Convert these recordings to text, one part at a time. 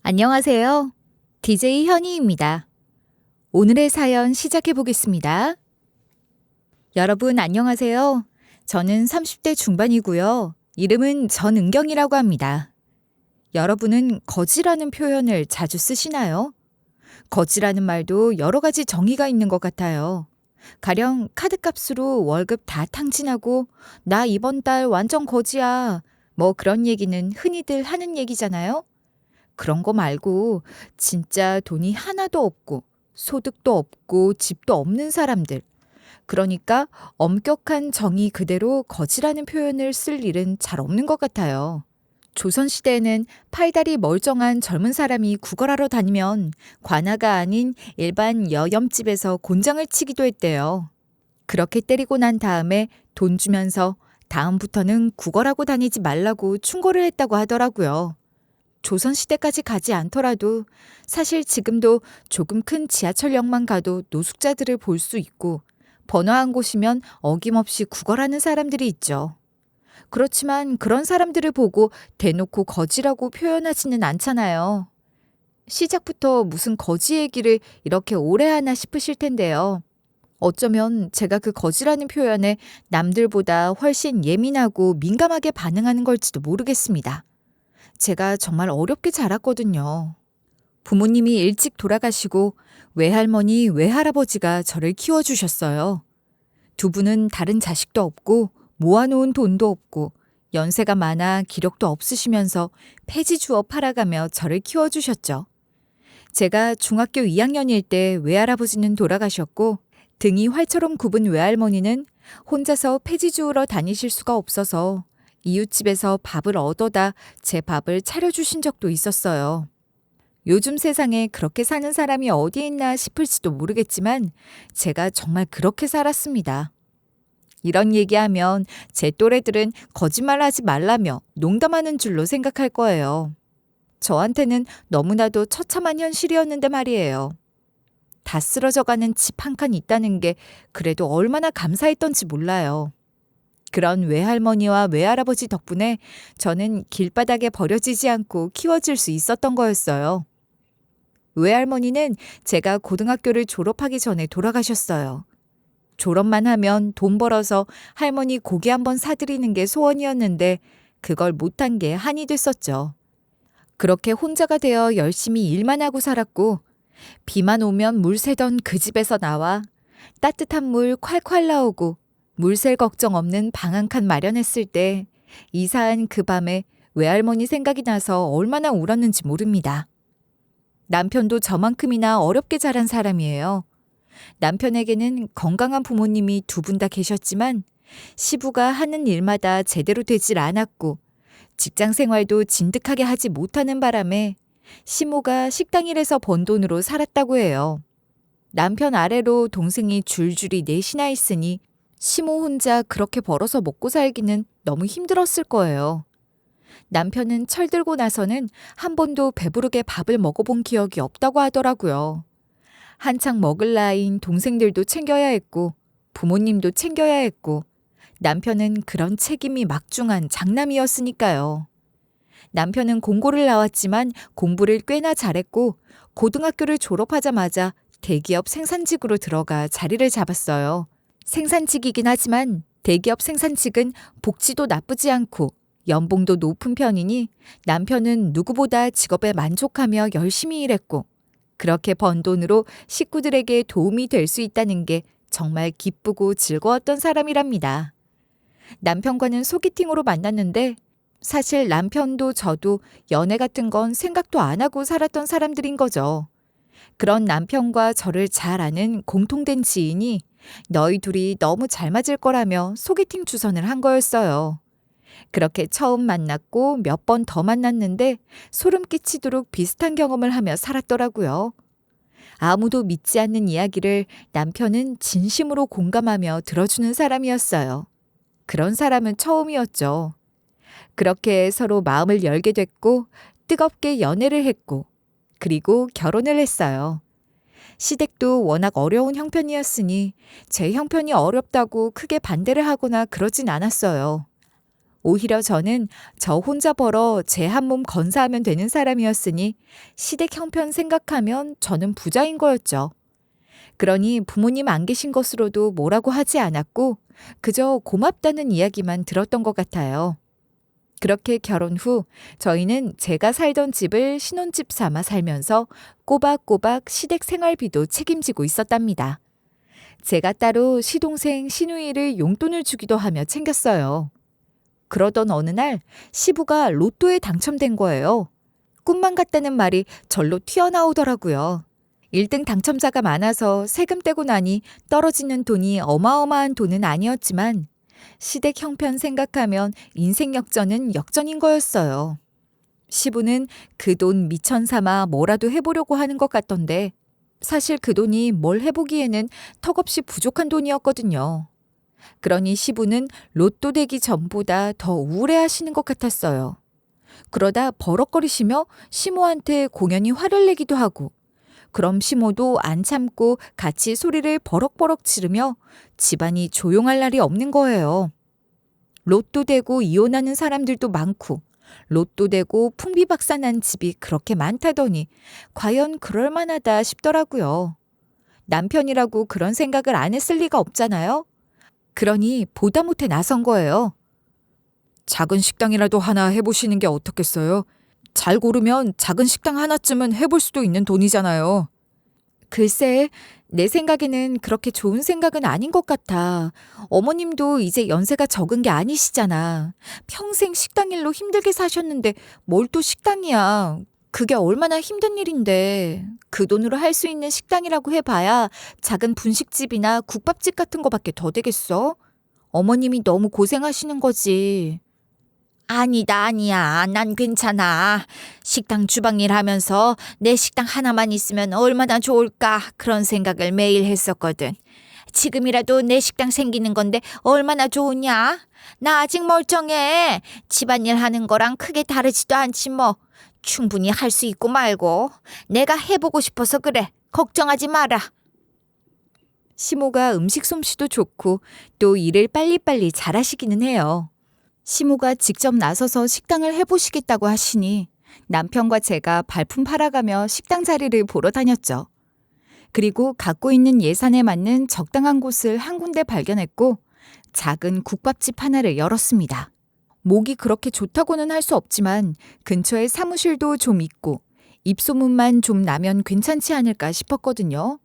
안녕하세요. DJ 현희입니다. 오늘의 사연 시작해 보겠습니다. 여러분 안녕하세요. 저는 30대 중반이고요. 이름은 전은경이라고 합니다. 여러분은 거지라는 표현을 자주 쓰시나요? 거지라는 말도 여러 가지 정의가 있는 것 같아요. 가령 카드값으로 월급 다 탕진하고 나 이번 달 완전 거지야. 뭐 그런 얘기는 흔히들 하는 얘기잖아요. 그런 거 말고 진짜 돈이 하나도 없고 소득도 없고 집도 없는 사람들. 그러니까 엄격한 정의 그대로 거지라는 표현을 쓸 일은 잘 없는 것 같아요. 조선시대에는 팔다리 멀쩡한 젊은 사람이 구걸하러 다니면 관아가 아닌 일반 여염집에서 곤장을 치기도 했대요. 그렇게 때리고 난 다음에 돈 주면서 다음부터는 구걸하고 다니지 말라고 충고를 했다고 하더라고요. 조선시대까지 가지 않더라도 사실 지금도 조금 큰 지하철역만 가도 노숙자들을 볼 수 있고 번화한 곳이면 어김없이 구걸하는 사람들이 있죠. 그렇지만 그런 사람들을 보고 대놓고 거지라고 표현하지는 않잖아요. 시작부터 무슨 거지 얘기를 이렇게 오래 하나 싶으실 텐데요. 어쩌면 제가 그 거지라는 표현에 남들보다 훨씬 예민하고 민감하게 반응하는 걸지도 모르겠습니다. 제가 정말 어렵게 자랐거든요. 부모님이 일찍 돌아가시고 외할머니, 외할아버지가 저를 키워주셨어요. 두 분은 다른 자식도 없고 모아놓은 돈도 없고 연세가 많아 기력도 없으시면서 폐지 주워 팔아가며 저를 키워주셨죠. 제가 중학교 2학년일 때 외할아버지는 돌아가셨고 등이 활처럼 굽은 외할머니는 혼자서 폐지 주우러 다니실 수가 없어서 이웃집에서 밥을 얻어다 제 밥을 차려주신 적도 있었어요. 요즘 세상에 그렇게 사는 사람이 어디 있나 싶을지도 모르겠지만 제가 정말 그렇게 살았습니다. 이런 얘기하면 제 또래들은 거짓말하지 말라며 농담하는 줄로 생각할 거예요. 저한테는 너무나도 처참한 현실이었는데 말이에요. 다 쓰러져가는 집 한 칸 있다는 게 그래도 얼마나 감사했던지 몰라요. 그런 외할머니와 외할아버지 덕분에 저는 길바닥에 버려지지 않고 키워질 수 있었던 거였어요. 외할머니는 제가 고등학교를 졸업하기 전에 돌아가셨어요. 졸업만 하면 돈 벌어서 할머니 고기 한번 사드리는 게 소원이었는데 그걸 못한 게 한이 됐었죠. 그렇게 혼자가 되어 열심히 일만 하고 살았고 비만 오면 물 새던 그 집에서 나와 따뜻한 물 콸콸 나오고 물 셀 걱정 없는 방 한 칸 마련했을 때 이사한 그 밤에 외할머니 생각이 나서 얼마나 울었는지 모릅니다. 남편도 저만큼이나 어렵게 자란 사람이에요. 남편에게는 건강한 부모님이 두 분 다 계셨지만 시부가 하는 일마다 제대로 되질 않았고 직장 생활도 진득하게 하지 못하는 바람에 시모가 식당 일에서 번 돈으로 살았다고 해요. 남편 아래로 동생이 줄줄이 넷이나 있으니 시모 혼자 그렇게 벌어서 먹고 살기는 너무 힘들었을 거예요. 남편은 철들고 나서는 한 번도 배부르게 밥을 먹어본 기억이 없다고 하더라고요. 한창 먹을 나이인 동생들도 챙겨야 했고 부모님도 챙겨야 했고 남편은 그런 책임이 막중한 장남이었으니까요. 남편은 공고를 나왔지만 공부를 꽤나 잘했고 고등학교를 졸업하자마자 대기업 생산직으로 들어가 자리를 잡았어요. 생산직이긴 하지만 대기업 생산직은 복지도 나쁘지 않고 연봉도 높은 편이니 남편은 누구보다 직업에 만족하며 열심히 일했고 그렇게 번 돈으로 식구들에게 도움이 될 수 있다는 게 정말 기쁘고 즐거웠던 사람이랍니다. 남편과는 소개팅으로 만났는데 사실 남편도 저도 연애 같은 건 생각도 안 하고 살았던 사람들인 거죠. 그런 남편과 저를 잘 아는 공통된 지인이 너희 둘이 너무 잘 맞을 거라며 소개팅 추선을 한 거였어요. 그렇게 처음 만났고 몇 번 더 만났는데 소름 끼치도록 비슷한 경험을 하며 살았더라고요. 아무도 믿지 않는 이야기를 남편은 진심으로 공감하며 들어주는 사람이었어요. 그런 사람은 처음이었죠. 그렇게 서로 마음을 열게 됐고 뜨겁게 연애를 했고 그리고 결혼을 했어요. 시댁도 워낙 어려운 형편이었으니 제 형편이 어렵다고 크게 반대를 하거나 그러진 않았어요. 오히려 저는 저 혼자 벌어 제 한 몸 건사하면 되는 사람이었으니 시댁 형편 생각하면 저는 부자인 거였죠. 그러니 부모님 안 계신 것으로도 뭐라고 하지 않았고 그저 고맙다는 이야기만 들었던 것 같아요. 그렇게 결혼 후 저희는 제가 살던 집을 신혼집 삼아 살면서 꼬박꼬박 시댁 생활비도 책임지고 있었답니다. 제가 따로 시동생 시누이를 용돈을 주기도 하며 챙겼어요. 그러던 어느 날 시부가 로또에 당첨된 거예요. 꿈만 같다는 말이 절로 튀어나오더라고요. 1등 당첨자가 많아서 세금 떼고 나니 떨어지는 돈이 어마어마한 돈은 아니었지만 시댁 형편 생각하면 인생 역전은 역전인 거였어요. 시부는 그 돈 미천 삼아 뭐라도 해보려고 하는 것 같던데 사실 그 돈이 뭘 해보기에는 턱없이 부족한 돈이었거든요. 그러니 시부는 로또 되기 전보다 더 우울해하시는 것 같았어요. 그러다 버럭거리시며 시모한테 공연히 화를 내기도 하고 그럼 시모도 안 참고 같이 소리를 버럭버럭 지르며 집안이 조용할 날이 없는 거예요. 로또 되고 이혼하는 사람들도 많고 로또 되고 풍비박산난 집이 그렇게 많다더니 과연 그럴 만하다 싶더라고요. 남편이라고 그런 생각을 안 했을 리가 없잖아요. 그러니 보다 못해 나선 거예요. 작은 식당이라도 하나 해보시는 게 어떻겠어요? 잘 고르면 작은 식당 하나쯤은 해볼 수도 있는 돈이잖아요. 글쎄, 내 생각에는 그렇게 좋은 생각은 아닌 것 같아. 어머님도 이제 연세가 적은 게 아니시잖아. 평생 식당 일로 힘들게 사셨는데 뭘 또 식당이야. 그게 얼마나 힘든 일인데. 그 돈으로 할 수 있는 식당이라고 해봐야 작은 분식집이나 국밥집 같은 거밖에 더 되겠어? 어머님이 너무 고생하시는 거지. 아니야. 난 괜찮아. 식당 주방일 하면서 내 식당 하나만 있으면 얼마나 좋을까 그런 생각을 매일 했었거든. 지금이라도 내 식당 생기는 건데 얼마나 좋으냐? 나 아직 멀쩡해. 집안일 하는 거랑 크게 다르지도 않지 뭐. 충분히 할 수 있고 말고. 내가 해보고 싶어서 그래. 걱정하지 마라. 시모가 음식 솜씨도 좋고 또 일을 빨리빨리 잘하시기는 해요. 시모가 직접 나서서 식당을 해보시겠다고 하시니 남편과 제가 발품 팔아가며 식당 자리를 보러 다녔죠. 그리고 갖고 있는 예산에 맞는 적당한 곳을 한 군데 발견했고 작은 국밥집 하나를 열었습니다. 목이 그렇게 좋다고는 할 수 없지만 근처에 사무실도 좀 있고 입소문만 좀 나면 괜찮지 않을까 싶었거든요.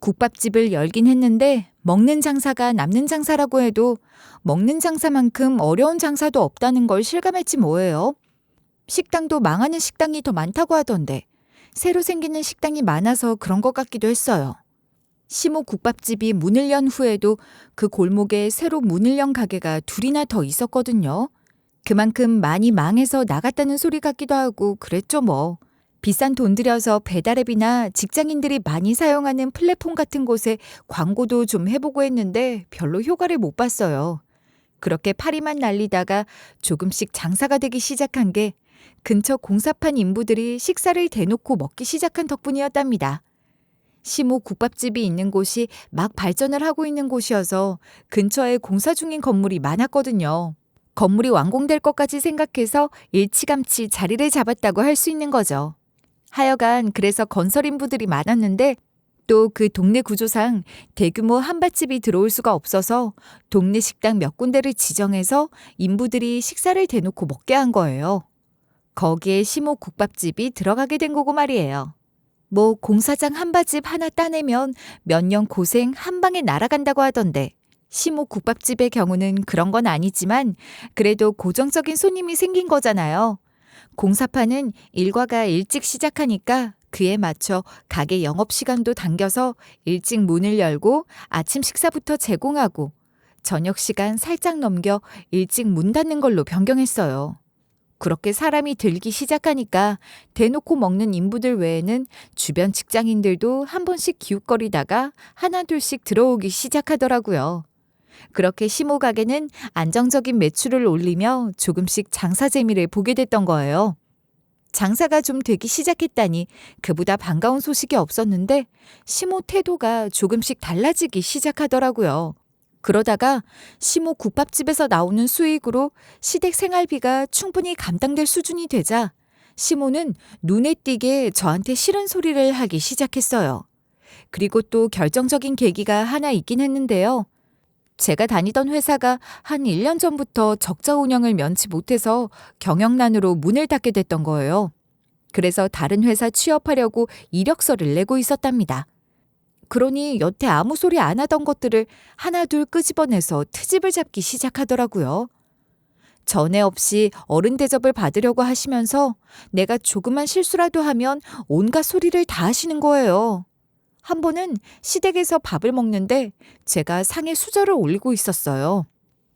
국밥집을 열긴 했는데 먹는 장사가 남는 장사라고 해도 먹는 장사만큼 어려운 장사도 없다는 걸 실감했지 뭐예요. 식당도 망하는 식당이 더 많다고 하던데 새로 생기는 식당이 많아서 그런 것 같기도 했어요. 시모 국밥집이 문을 연 후에도 그 골목에 새로 문을 연 가게가 둘이나 더 있었거든요. 그만큼 많이 망해서 나갔다는 소리 같기도 하고 그랬죠 뭐. 비싼 돈 들여서 배달앱이나 직장인들이 많이 사용하는 플랫폼 같은 곳에 광고도 좀 해보고 했는데 별로 효과를 못 봤어요. 그렇게 파리만 날리다가 조금씩 장사가 되기 시작한 게 근처 공사판 인부들이 식사를 대놓고 먹기 시작한 덕분이었답니다. 시모 국밥집이 있는 곳이 막 발전을 하고 있는 곳이어서 근처에 공사 중인 건물이 많았거든요. 건물이 완공될 것까지 생각해서 일찌감치 자리를 잡았다고 할 수 있는 거죠. 하여간 그래서 건설 인부들이 많았는데 또 그 동네 구조상 대규모 한밭집이 들어올 수가 없어서 동네 식당 몇 군데를 지정해서 인부들이 식사를 대놓고 먹게 한 거예요. 거기에 시모 국밥집이 들어가게 된 거고 말이에요. 뭐 공사장 한밭집 하나 따내면 몇 년 고생 한 방에 날아간다고 하던데 시모 국밥집의 경우는 그런 건 아니지만 그래도 고정적인 손님이 생긴 거잖아요. 공사판은 일과가 일찍 시작하니까 그에 맞춰 가게 영업시간도 당겨서 일찍 문을 열고 아침 식사부터 제공하고 저녁 시간 살짝 넘겨 일찍 문 닫는 걸로 변경했어요. 그렇게 사람이 들기 시작하니까 대놓고 먹는 인부들 외에는 주변 직장인들도 한 번씩 기웃거리다가 하나둘씩 들어오기 시작하더라고요. 그렇게 시모 가게는 안정적인 매출을 올리며 조금씩 장사 재미를 보게 됐던 거예요. 장사가 좀 되기 시작했다니 그보다 반가운 소식이 없었는데 시모 태도가 조금씩 달라지기 시작하더라고요. 그러다가 시모 국밥집에서 나오는 수익으로 시댁 생활비가 충분히 감당될 수준이 되자 시모는 눈에 띄게 저한테 싫은 소리를 하기 시작했어요. 그리고 또 결정적인 계기가 하나 있긴 했는데요. 제가 다니던 회사가 한 1년 전부터 적자 운영을 면치 못해서 경영난으로 문을 닫게 됐던 거예요. 그래서 다른 회사 취업하려고 이력서를 내고 있었답니다. 그러니 여태 아무 소리 안 하던 것들을 하나둘 끄집어내서 트집을 잡기 시작하더라고요. 전에 없이 어른 대접을 받으려고 하시면서 내가 조그만 실수라도 하면 온갖 소리를 다 하시는 거예요. 한 번은 시댁에서 밥을 먹는데 제가 상에 수저를 올리고 있었어요.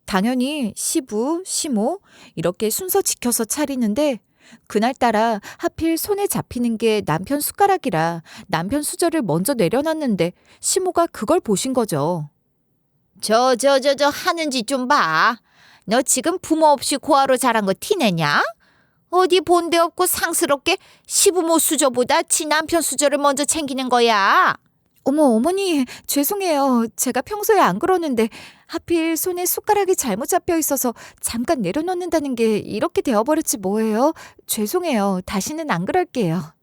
당연히 시부, 시모 이렇게 순서 지켜서 차리는데 그날따라 하필 손에 잡히는 게 남편 숟가락이라 남편 수저를 먼저 내려놨는데 시모가 그걸 보신 거죠. 저 하는 짓 좀 봐. 너 지금 부모 없이 고아로 자란 거 티내냐? 어디 본데 없고 상스럽게 시부모 수저보다 지 남편 수저를 먼저 챙기는 거야. 어머, 어머니, 죄송해요. 제가 평소에 안 그러는데 하필 손에 숟가락이 잘못 잡혀 있어서 잠깐 내려놓는다는 게 이렇게 되어버렸지 뭐예요. 죄송해요. 다시는 안 그럴게요.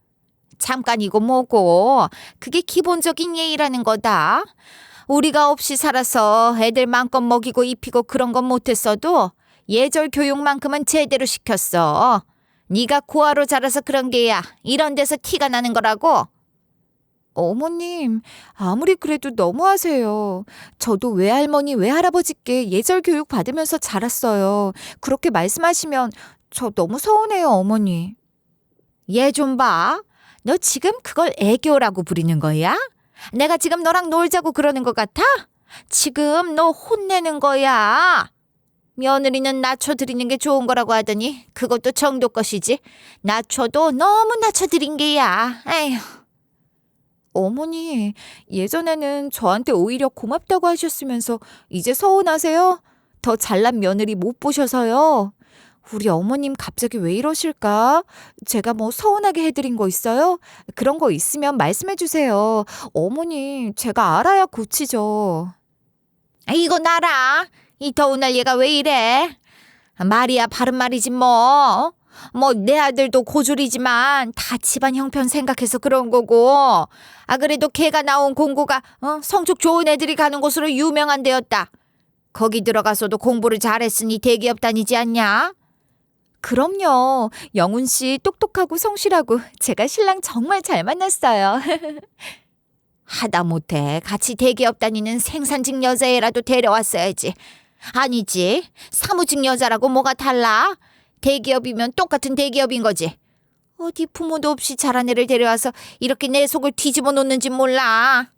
잠깐이고 뭐고 그게 기본적인 예의라는 거다. 우리가 없이 살아서 애들 마음껏 먹이고 입히고 그런 건 못했어도 예절 교육만큼은 제대로 시켰어. 네가 고아로 자라서 그런 게야. 이런 데서 티가 나는 거라고. 어머님, 아무리 그래도 너무하세요. 저도 외할머니, 외할아버지께 예절 교육 받으면서 자랐어요. 그렇게 말씀하시면 저 너무 서운해요, 어머니. 얘 좀 봐. 너 지금 그걸 애교라고 부리는 거야? 내가 지금 너랑 놀자고 그러는 것 같아? 지금 너 혼내는 거야. 며느리는 낮춰드리는 게 좋은 거라고 하더니 그것도 정도 것이지. 낮춰도 너무 낮춰드린 게야. 에휴. 어머니, 예전에는 저한테 오히려 고맙다고 하셨으면서 이제 서운하세요? 더 잘난 며느리 못 보셔서요. 우리 어머님 갑자기 왜 이러실까? 제가 뭐 서운하게 해드린 거 있어요? 그런 거 있으면 말씀해 주세요. 어머니, 제가 알아야 고치죠. 이건 알아. 이 더운 날 얘가 왜 이래? 말이야 바른 말이지 뭐. 내 아들도 고졸이지만 다 집안 형편 생각해서 그런 거고. 그래도 걔가 나온 공고가 성적 좋은 애들이 가는 곳으로 유명한 데였다. 거기 들어가서도 공부를 잘했으니 대기업 다니지 않냐? 그럼요. 영훈 씨 똑똑하고 성실하고 제가 신랑 정말 잘 만났어요. 하다못해 같이 대기업 다니는 생산직 여자애라도 데려왔어야지. 아니지. 사무직 여자라고 뭐가 달라? 대기업이면 똑같은 대기업인 거지. 어디 부모도 없이 자란 애를 데려와서 이렇게 내 속을 뒤집어 놓는지 몰라.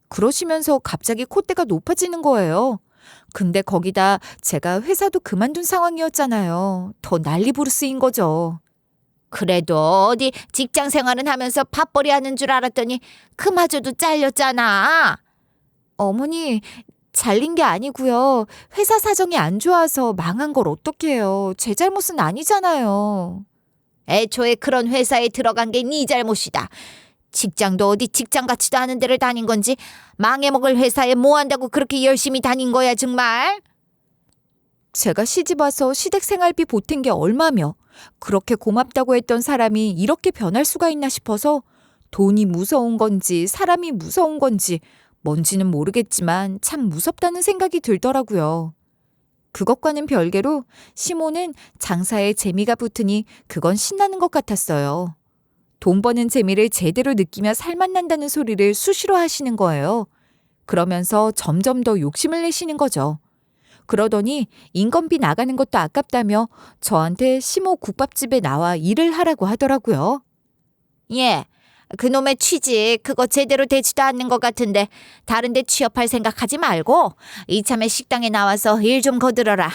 그러시면서 갑자기 콧대가 높아지는 거예요. 근데 거기다 제가 회사도 그만둔 상황이었잖아요. 더 난리부르스인 거죠. 그래도 어디 직장 생활은 하면서 밥벌이 하는 줄 알았더니 그마저도 잘렸잖아. 어머니, 잘린 게 아니고요. 회사 사정이 안 좋아서 망한 걸 어떡해요. 제 잘못은 아니잖아요. 애초에 그런 회사에 들어간 게 네 잘못이다. 직장도 어디 직장 같지도 않은 데를 다닌 건지 망해먹을 회사에 뭐 한다고 그렇게 열심히 다닌 거야 정말. 제가 시집 와서 시댁 생활비 보탠 게 얼마며 그렇게 고맙다고 했던 사람이 이렇게 변할 수가 있나 싶어서 돈이 무서운 건지 사람이 무서운 건지 뭔지는 모르겠지만 참 무섭다는 생각이 들더라고요. 그것과는 별개로 시모는 장사에 재미가 붙으니 그건 신나는 것 같았어요. 돈 버는 재미를 제대로 느끼며 살맛 난다는 소리를 수시로 하시는 거예요. 그러면서 점점 더 욕심을 내시는 거죠. 그러더니 인건비 나가는 것도 아깝다며 저한테 시모 국밥집에 나와 일을 하라고 하더라고요. 예, 그놈의 취직 그거 제대로 되지도 않는 것 같은데 다른 데 취업할 생각하지 말고 이참에 식당에 나와서 일 좀 거들어라.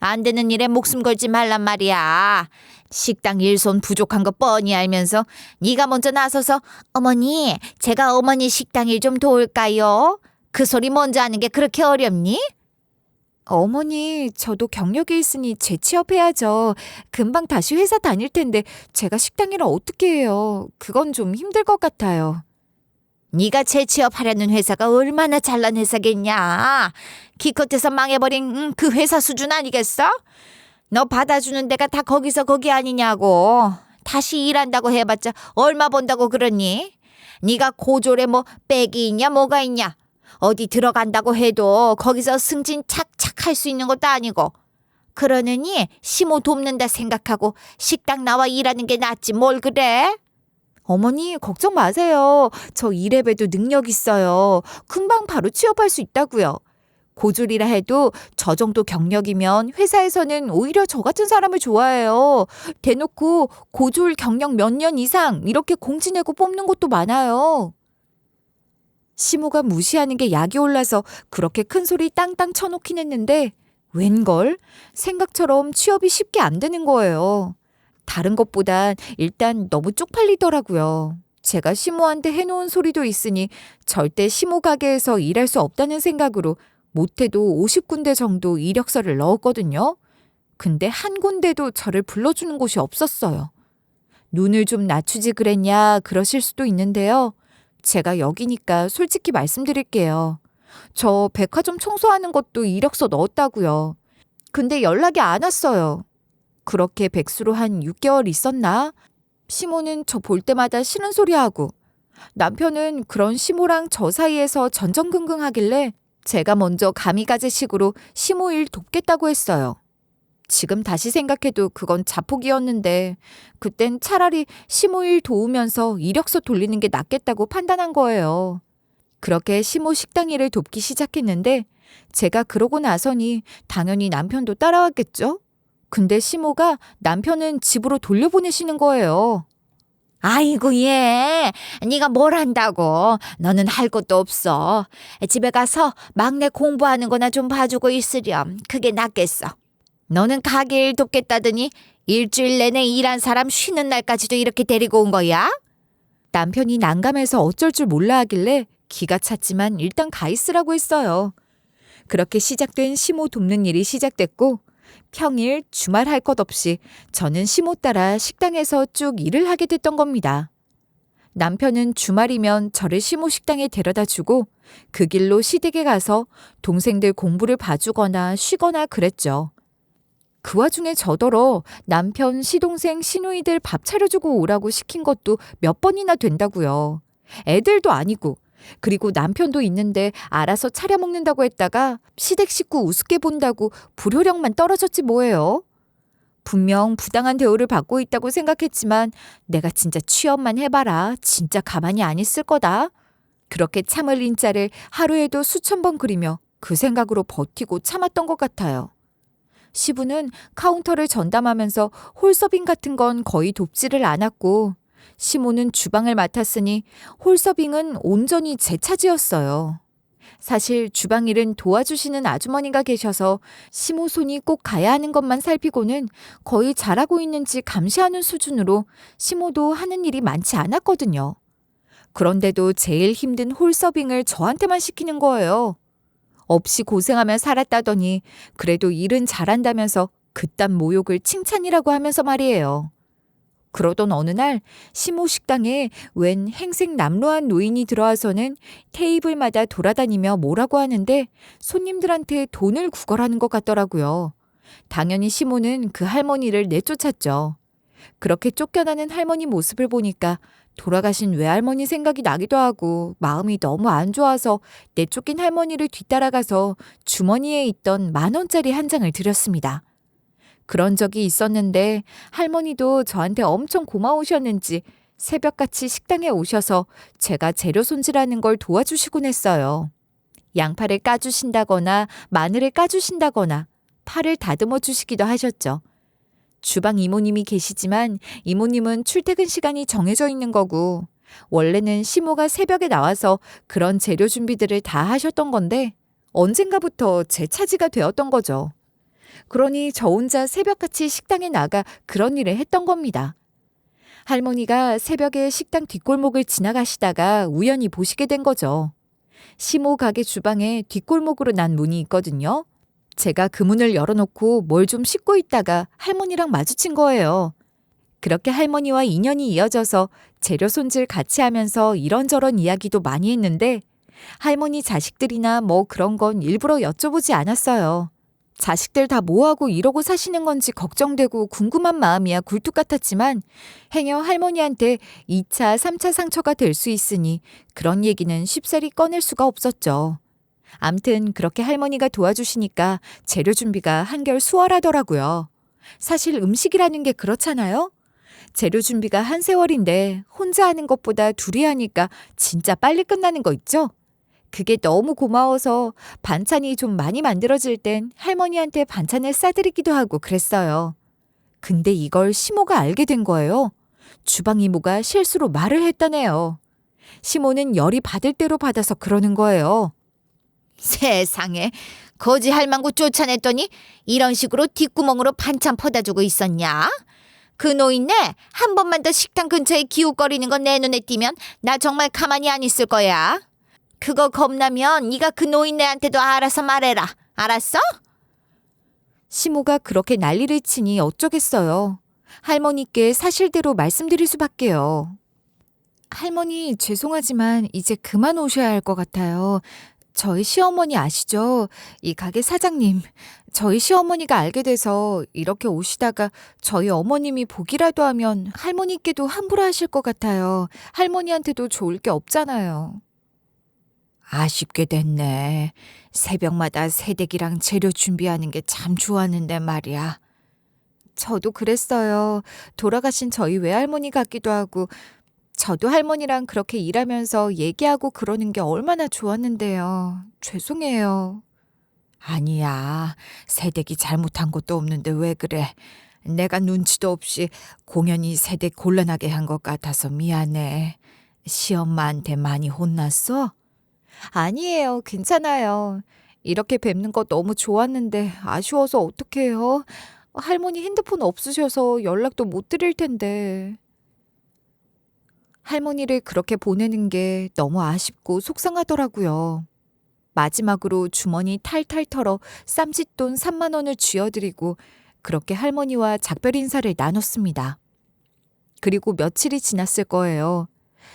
안 되는 일에 목숨 걸지 말란 말이야. 식당 일손 부족한 거 뻔히 알면서 네가 먼저 나서서 어머니, 제가 어머니 식당 일 좀 도울까요? 그 소리 먼저 하는 게 그렇게 어렵니? 어머니, 저도 경력이 있으니 재취업해야죠. 금방 다시 회사 다닐 텐데 제가 식당 일을 어떻게 해요? 그건 좀 힘들 것 같아요. 네가 재취업하려는 회사가 얼마나 잘난 회사겠냐. 기껏해서 망해버린 그 회사 수준 아니겠어? 너 받아주는 데가 다 거기서 거기 아니냐고. 다시 일한다고 해봤자 얼마 번다고 그러니? 네가 고졸에 뭐 빽이 있냐 뭐가 있냐. 어디 들어간다고 해도 거기서 승진 착착 할 수 있는 것도 아니고. 그러느니 시모 돕는다 생각하고 식당 나와 일하는 게 낫지 뭘 그래? 어머니, 걱정 마세요. 저 이래봬도 능력 있어요. 금방 바로 취업할 수 있다고요. 고졸이라 해도 저 정도 경력이면 회사에서는 오히려 저 같은 사람을 좋아해요. 대놓고 고졸 경력 몇 년 이상 이렇게 공지 내고 뽑는 것도 많아요. 시모가 무시하는 게 약이 올라서 그렇게 큰 소리 땅땅 쳐놓긴 했는데 웬걸? 생각처럼 취업이 쉽게 안 되는 거예요. 다른 것보단 일단 너무 쪽팔리더라고요. 제가 시모한테 해놓은 소리도 있으니 절대 시모 가게에서 일할 수 없다는 생각으로 못해도 50군데 정도 이력서를 넣었거든요. 근데 한 군데도 저를 불러주는 곳이 없었어요. 눈을 좀 낮추지 그랬냐 그러실 수도 있는데요. 제가 여기니까 솔직히 말씀드릴게요. 저 백화점 청소하는 것도 이력서 넣었다고요. 근데 연락이 안 왔어요. 그렇게 백수로 한 6개월 있었나? 시모는 저 볼 때마다 싫은 소리 하고 남편은 그런 시모랑 저 사이에서 전전긍긍하길래 제가 먼저 가미가제식으로 시모 일 돕겠다고 했어요. 지금 다시 생각해도 그건 자폭이었는데 그땐 차라리 시모 일 도우면서 이력서 돌리는 게 낫겠다고 판단한 거예요. 그렇게 시모 식당 일을 돕기 시작했는데 제가 그러고 나서니 당연히 남편도 따라왔겠죠? 근데 시모가 남편은 집으로 돌려보내시는 거예요. 아이고 얘 네가 뭘 한다고. 너는 할 것도 없어. 집에 가서 막내 공부하는 거나 좀 봐주고 있으렴. 그게 낫겠어. 너는 가게 일 돕겠다더니 일주일 내내 일한 사람 쉬는 날까지도 이렇게 데리고 온 거야? 남편이 난감해서 어쩔 줄 몰라 하길래 기가 찼지만 일단 가 있으라고 했어요. 그렇게 시작된 시모 돕는 일이 시작됐고 평일, 주말 할 것 없이 저는 시모 따라 식당에서 쭉 일을 하게 됐던 겁니다. 남편은 주말이면 저를 시모 식당에 데려다 주고 그 길로 시댁에 가서 동생들 공부를 봐주거나 쉬거나 그랬죠. 그 와중에 저더러 남편, 시동생, 시누이들 밥 차려주고 오라고 시킨 것도 몇 번이나 된다고요. 애들도 아니고 그리고 남편도 있는데 알아서 차려 먹는다고 했다가 시댁 식구 우습게 본다고 불효령만 떨어졌지 뭐예요. 분명 부당한 대우를 받고 있다고 생각했지만 내가 진짜 취업만 해봐라. 진짜 가만히 안 있을 거다. 그렇게 참을 인자를 하루에도 수천 번 그리며 그 생각으로 버티고 참았던 것 같아요. 시부는 카운터를 전담하면서 홀서빙 같은 건 거의 돕지를 않았고 시모는 주방을 맡았으니 홀서빙은 온전히 제 차지였어요. 사실 주방 일은 도와주시는 아주머니가 계셔서 시모 손이 꼭 가야 하는 것만 살피고는 거의 잘하고 있는지 감시하는 수준으로 시모도 하는 일이 많지 않았거든요. 그런데도 제일 힘든 홀서빙을 저한테만 시키는 거예요. 없이 고생하며 살았다더니 그래도 일은 잘한다면서 그딴 모욕을 칭찬이라고 하면서 말이에요. 그러던 어느 날 시모 식당에 웬 행색남루한 노인이 들어와서는 테이블마다 돌아다니며 뭐라고 하는데 손님들한테 돈을 구걸하는 것 같더라고요. 당연히 시모는 그 할머니를 내쫓았죠. 그렇게 쫓겨나는 할머니 모습을 보니까 돌아가신 외할머니 생각이 나기도 하고 마음이 너무 안 좋아서 내쫓긴 할머니를 뒤따라가서 주머니에 있던 10,000원짜리 한 장을 드렸습니다. 그런 적이 있었는데 할머니도 저한테 엄청 고마우셨는지 새벽같이 식당에 오셔서 제가 재료 손질하는 걸 도와주시곤 했어요. 양파를 까주신다거나 마늘을 까주신다거나 파를 다듬어 주시기도 하셨죠. 주방 이모님이 계시지만 이모님은 출퇴근 시간이 정해져 있는 거고 원래는 시모가 새벽에 나와서 그런 재료 준비들을 다 하셨던 건데 언젠가부터 제 차지가 되었던 거죠. 그러니 저 혼자 새벽같이 식당에 나가 그런 일을 했던 겁니다. 할머니가 새벽에 식당 뒷골목을 지나가시다가 우연히 보시게 된 거죠. 시모 가게 주방에 뒷골목으로 난 문이 있거든요. 제가 그 문을 열어놓고 뭘 좀 씻고 있다가 할머니랑 마주친 거예요. 그렇게 할머니와 인연이 이어져서 재료 손질 같이 하면서 이런저런 이야기도 많이 했는데 할머니 자식들이나 뭐 그런 건 일부러 여쭤보지 않았어요. 자식들 다 뭐하고 이러고 사시는 건지 걱정되고 궁금한 마음이야 굴뚝 같았지만 행여 할머니한테 2차, 3차 상처가 될 수 있으니 그런 얘기는 쉽사리 꺼낼 수가 없었죠. 암튼 그렇게 할머니가 도와주시니까 재료 준비가 한결 수월하더라고요. 사실 음식이라는 게 그렇잖아요? 재료 준비가 한 세월인데 혼자 하는 것보다 둘이 하니까 진짜 빨리 끝나는 거 있죠? 그게 너무 고마워서 반찬이 좀 많이 만들어질 땐 할머니한테 반찬을 싸드리기도 하고 그랬어요. 근데 이걸 시모가 알게 된 거예요. 주방 이모가 실수로 말을 했다네요. 시모는 열이 받을 대로 받아서 그러는 거예요. 세상에, 거지 할망구 쫓아냈더니 이런 식으로 뒷구멍으로 반찬 퍼다 주고 있었냐? 그 노인네 한 번만 더 식당 근처에 기웃거리는 건 내 눈에 띄면 나 정말 가만히 안 있을 거야. 그거 겁나면 네가 그 노인네한테도 알아서 말해라. 알았어? 시모가 그렇게 난리를 치니 어쩌겠어요. 할머니께 사실대로 말씀드릴 수밖에요. 할머니 죄송하지만 이제 그만 오셔야 할 것 같아요. 저희 시어머니 아시죠? 이 가게 사장님. 저희 시어머니가 알게 돼서 이렇게 오시다가 저희 어머님이 보기라도 하면 할머니께도 함부로 하실 것 같아요. 할머니한테도 좋을 게 없잖아요. 아쉽게 됐네. 새벽마다 새댁이랑 재료 준비하는 게 참 좋았는데 말이야. 저도 그랬어요. 돌아가신 저희 외할머니 같기도 하고 저도 할머니랑 그렇게 일하면서 얘기하고 그러는 게 얼마나 좋았는데요. 죄송해요. 아니야. 새댁이 잘못한 것도 없는데 왜 그래. 내가 눈치도 없이 공연히 새댁 곤란하게 한 것 같아서 미안해. 시엄마한테 많이 혼났어? 아니에요. 괜찮아요. 이렇게 뵙는 거 너무 좋았는데 아쉬워서 어떡해요. 할머니 핸드폰 없으셔서 연락도 못 드릴 텐데. 할머니를 그렇게 보내는 게 너무 아쉽고 속상하더라고요. 마지막으로 주머니 탈탈 털어 쌈짓돈 3만 원을 쥐어드리고 그렇게 할머니와 작별 인사를 나눴습니다. 그리고 며칠이 지났을 거예요.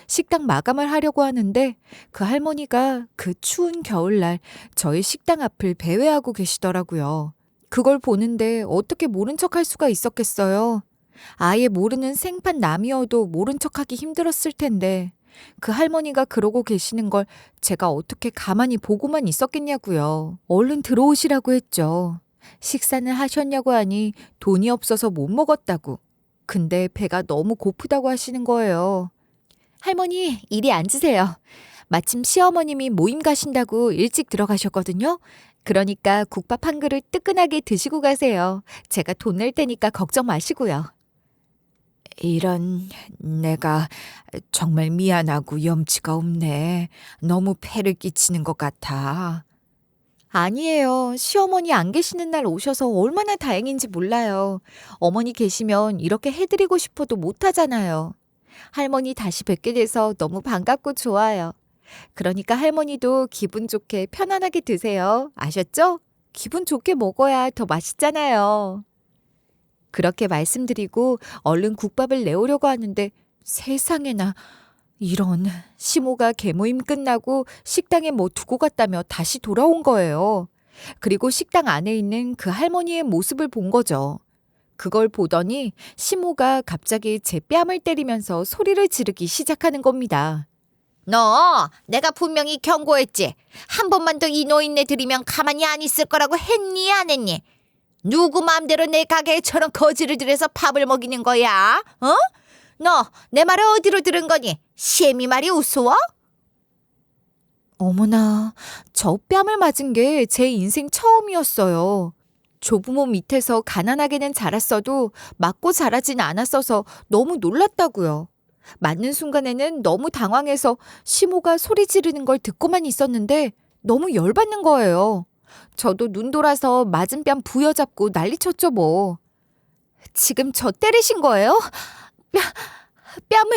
식당 마감을 하려고 하는데 그 할머니가 그 추운 겨울날 저희 식당 앞을 배회하고 계시더라고요. 그걸 보는데 어떻게 모른 척할 수가 있었겠어요. 아예 모르는 생판 남이어도 모른 척하기 힘들었을 텐데 그 할머니가 그러고 계시는 걸 제가 어떻게 가만히 보고만 있었겠냐고요. 얼른 들어오시라고 했죠. 식사는 하셨냐고 하니 돈이 없어서 못 먹었다고. 근데 배가 너무 고프다고 하시는 거예요. 할머니, 이리 앉으세요. 마침 시어머님이 모임 가신다고 일찍 들어가셨거든요. 그러니까 국밥 한 그릇 뜨끈하게 드시고 가세요. 제가 돈 낼 테니까 걱정 마시고요. 이런, 내가 정말 미안하고 염치가 없네. 너무 폐를 끼치는 것 같아. 아니에요. 시어머니 안 계시는 날 오셔서 얼마나 다행인지 몰라요. 어머니 계시면 이렇게 해드리고 싶어도 못하잖아요. 할머니 다시 뵙게 돼서 너무 반갑고 좋아요. 그러니까 할머니도 기분 좋게 편안하게 드세요. 아셨죠? 기분 좋게 먹어야 더 맛있잖아요. 그렇게 말씀드리고 얼른 국밥을 내오려고 하는데 세상에나 이런 시모가 개모임 끝나고 식당에 뭐 두고 갔다며 다시 돌아온 거예요. 그리고 식당 안에 있는 그 할머니의 모습을 본 거죠. 그걸 보더니 시모가 갑자기 제 뺨을 때리면서 소리를 지르기 시작하는 겁니다. 너 내가 분명히 경고했지. 한 번만 더 이 노인네 들이면 가만히 안 있을 거라고 했니 안 했니? 누구 마음대로 내 가게에 저런 거지를 들여서 밥을 먹이는 거야? 어? 너 내 말을 어디로 들은 거니? 시애미 말이 우스워? 어머나, 저 뺨을 맞은 게 제 인생 처음이었어요. 조부모 밑에서 가난하게는 자랐어도 맞고 자라진 않았어서 너무 놀랐다고요. 맞는 순간에는 너무 당황해서 시모가 소리 지르는 걸 듣고만 있었는데 너무 열받는 거예요. 저도 눈 돌아서 맞은 뺨 부여잡고 난리쳤죠 뭐. 지금 저 때리신 거예요? 뺨을...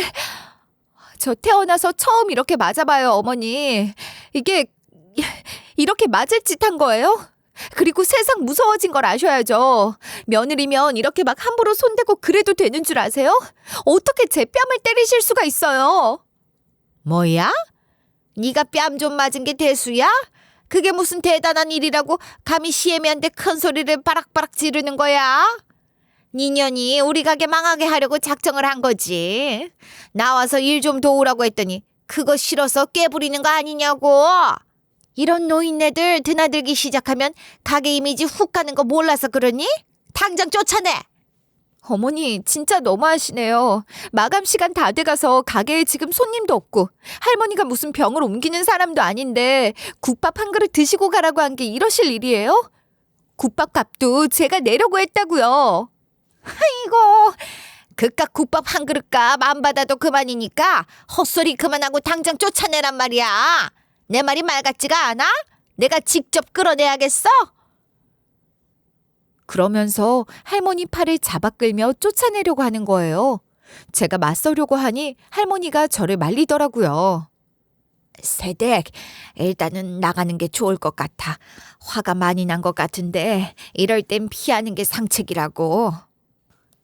저 태어나서 처음 이렇게 맞아봐요 어머니. 이게 이렇게 맞을 짓 한 거예요? 그리고 세상 무서워진 걸 아셔야죠. 며느리면 이렇게 막 함부로 손대고 그래도 되는 줄 아세요? 어떻게 제 뺨을 때리실 수가 있어요? 뭐야? 네가 뺨 좀 맞은 게 대수야? 그게 무슨 대단한 일이라고 감히 시애미한테 큰 소리를 바락바락 지르는 거야? 니년이 우리 가게 망하게 하려고 작정을 한 거지. 나와서 일 좀 도우라고 했더니 그거 싫어서 깨부리는 거 아니냐고. 이런 노인네들 드나들기 시작하면 가게 이미지 훅 가는 거 몰라서 그러니? 당장 쫓아내. 어머니 진짜 너무하시네요. 마감 시간 다 돼가서 가게에 지금 손님도 없고 할머니가 무슨 병을 옮기는 사람도 아닌데 국밥 한 그릇 드시고 가라고 한 게 이러실 일이에요? 국밥 값도 제가 내려고 했다고요. 이고 그깟 국밥 한 그릇 값 안 받아도 그만이니까 헛소리 그만하고 당장 쫓아내란 말이야. 내 말이 말 같지가 않아? 내가 직접 끌어내야겠어? 그러면서 할머니 팔을 잡아 끌며 쫓아내려고 하는 거예요. 제가 맞서려고 하니 할머니가 저를 말리더라고요. 세댁, 일단은 나가는 게 좋을 것 같아. 화가 많이 난 것 같은데 이럴 땐 피하는 게 상책이라고.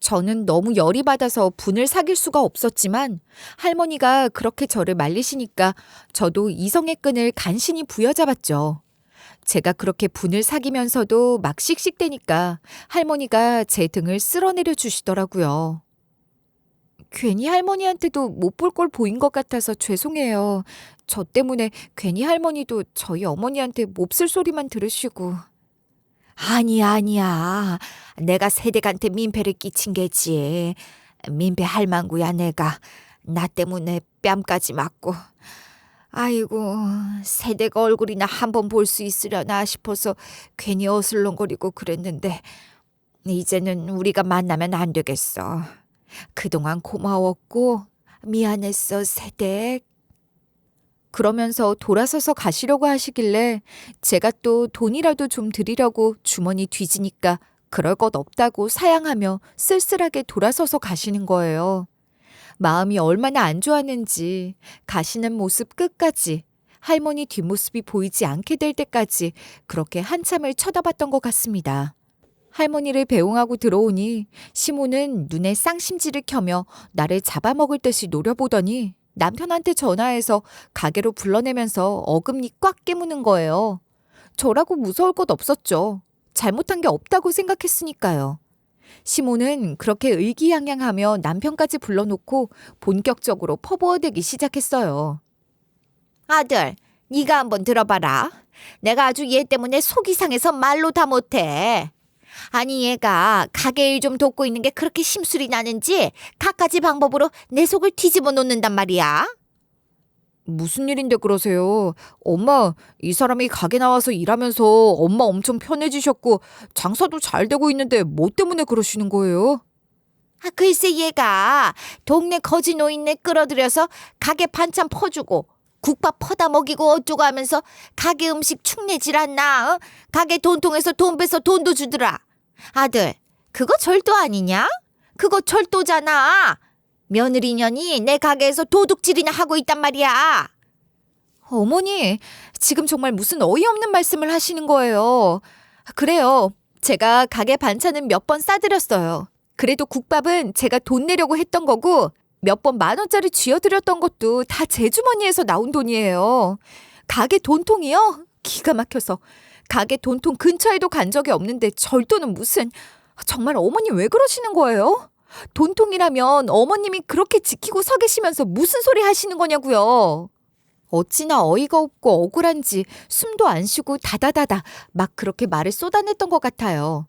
저는 너무 열이 받아서 분을 사귈 수가 없었지만 할머니가 그렇게 저를 말리시니까 저도 이성의 끈을 간신히 부여잡았죠. 제가 그렇게 분을 사귀면서도 막 씩씩대니까 할머니가 제 등을 쓸어내려 주시더라고요. 괜히 할머니한테도 못 볼 걸 보인 것 같아서 죄송해요. 저 때문에 괜히 할머니도 저희 어머니한테 몹쓸 소리만 들으시고. 아니야. 내가 세댁한테 민폐를 끼친 게지. 민폐 할망구야 내가. 나 때문에 뺨까지 맞고. 아이고, 세댁 얼굴이나 한번 볼 수 있으려나 싶어서 괜히 어슬렁거리고 그랬는데 이제는 우리가 만나면 안 되겠어. 그동안 고마웠고 미안했어, 세댁. 그러면서 돌아서서 가시려고 하시길래 제가 또 돈이라도 좀 드리려고 주머니 뒤지니까 그럴 것 없다고 사양하며 쓸쓸하게 돌아서서 가시는 거예요. 마음이 얼마나 안 좋았는지 가시는 모습 끝까지 할머니 뒷모습이 보이지 않게 될 때까지 그렇게 한참을 쳐다봤던 것 같습니다. 할머니를 배웅하고 들어오니 시모는 눈에 쌍심지를 켜며 나를 잡아먹을 듯이 노려보더니 남편한테 전화해서 가게로 불러내면서 어금니 꽉 깨무는 거예요. 저라고 무서울 것 없었죠. 잘못한 게 없다고 생각했으니까요. 시모는 그렇게 의기양양하며 남편까지 불러놓고 본격적으로 퍼부어대기 시작했어요. 아들, 네가 한번 들어봐라. 내가 아주 얘 때문에 속이 상해서 말로 다 못해. 아니 얘가 가게 일 좀 돕고 있는 게 그렇게 심술이 나는지 갖가지 방법으로 내 속을 뒤집어 놓는단 말이야. 무슨 일인데 그러세요? 엄마, 이 사람이 가게 나와서 일하면서 엄마 엄청 편해지셨고 장사도 잘 되고 있는데 뭐 때문에 그러시는 거예요? 글쎄 얘가 동네 거지 노인네 끌어들여서 가게 반찬 퍼주고 국밥 퍼다 먹이고 어쩌고 하면서 가게 음식 축내질 않나? 어? 가게 돈통에서 돈 빼서 돈도 주더라. 아들, 그거 절도 아니냐? 그거 절도잖아. 며느리년이 내 가게에서 도둑질이나 하고 있단 말이야. 어머니, 지금 정말 무슨 어이없는 말씀을 하시는 거예요. 그래요. 제가 가게 반찬은 몇 번 싸드렸어요. 그래도 국밥은 제가 돈 내려고 했던 거고 몇 번 10,000원짜리 쥐어드렸던 것도 다 제 주머니에서 나온 돈이에요. 가게 돈통이요? 기가 막혀서. 가게 돈통 근처에도 간 적이 없는데 절도는 무슨. 정말 어머니 왜 그러시는 거예요? 돈통이라면 어머님이 그렇게 지키고 서 계시면서 무슨 소리 하시는 거냐고요. 어찌나 어이가 없고 억울한지 숨도 안 쉬고 다다다다 막 그렇게 말을 쏟아냈던 것 같아요.